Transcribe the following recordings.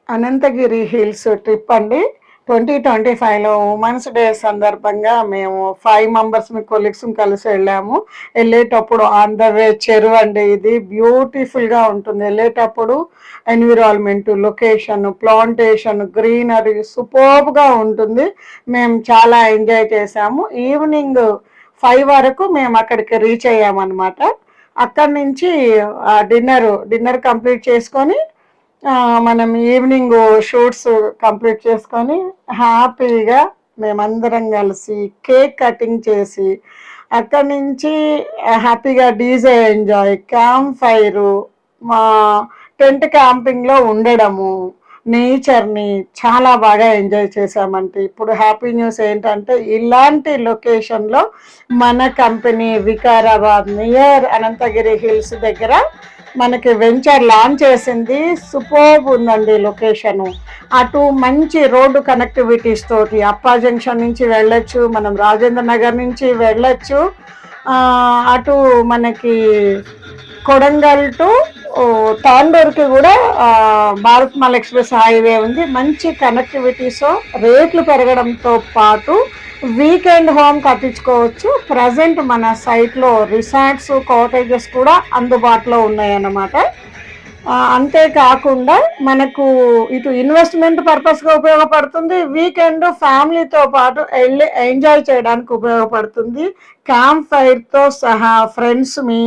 Anantagiri hills trip అండి. 2025లో women's day సందర్భంగా మేము 5 మెంబర్స్ మీ కొలీగ్స్ కలిసి వెళ్ళాము. వెళ్ళేటప్పుడు ఆన్ ద వే చెరువు అండి. ఇది బ్యూటిఫుల్గా ఉంటుంది. వెళ్ళేటప్పుడు ఎన్విరాన్మెంట్, లొకేషన్, ప్లాంటేషన్, గ్రీనరీ సూపర్బ్గా ఉంటుంది. మేము చాలా ఎంజాయ్ చేసాము. ఈవినింగ్ 5 వరకు మేము అక్కడికి రీచ్ అయ్యామన్నమాట. అక్కడి నుంచి డిన్నర్ కంప్లీట్ చేసుకొని మనం ఈవినింగ్ షూట్స్ కంప్లీట్ చేసుకొని హ్యాపీగా మేమందరం కలిసి కేక్ కటింగ్ చేసి అక్కడి నుంచి హ్యాపీగా డీజే ఎంజాయ్, క్యాంప్ ఫైరు, మా టెంట్ క్యాంపింగ్లో ఉండడము, నేచర్ని చాలా బాగా ఎంజాయ్ చేసామంటే. ఇప్పుడు హ్యాపీ న్యూస్ ఏంటంటే ఇలాంటి లొకేషన్లో మన company Vikarabad near Ananthagiri hills దగ్గర మనకి వెంచర్ లాంచ్ చేసింది. సూపర్బ్ ఉందండి లొకేషను. అటు మంచి రోడ్డు కనెక్టివిటీస్ తోటి అప్పా జంక్షన్ నుంచి వెళ్ళొచ్చు, మనం రాజేంద్ర నగర్ నుంచి వెళ్ళొచ్చు. అటు మనకి కొడంగల్ టు తాండూరుకి కూడా భారత్ మాల్ ఎక్స్ప్రెస్ హైవే ఉంది. మంచి కనెక్టివిటీస్, రేట్లు పెరగడంతో పాటు వీకెండ్ హోమ్ కట్టించుకోవచ్చు. ప్రజెంట్ మన సైట్లో రిసార్ట్స్, కాటేజెస్ కూడా అందుబాటులో ఉన్నాయన్నమాట. అంతేకాకుండా మనకు ఇటు ఇన్వెస్ట్మెంట్ పర్పస్గా ఉపయోగపడుతుంది, వీకెండ్ ఫ్యామిలీతో పాటు వెళ్ళి ఎంజాయ్ చేయడానికి ఉపయోగపడుతుంది. క్యాంప్ ఫైర్తో సహా ఫ్రెండ్స్ మీ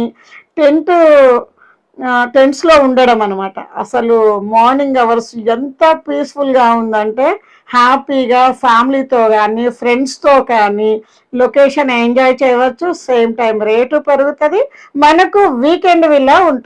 టెంట్స్లో ఉండడం అనమాట. అసలు మార్నింగ్ అవర్స్ ఎంత పీస్ఫుల్గా ఉందంటే హ్యాపీగా ఫ్యామిలీతో కానీ ఫ్రెండ్స్తో కానీ లొకేషన్ ఎంజాయ్ చేయవచ్చు. సేమ్ టైం రేటు పెరుగుతుంది, మనకు వీకెండ్ విల్లా ఉంటుంది.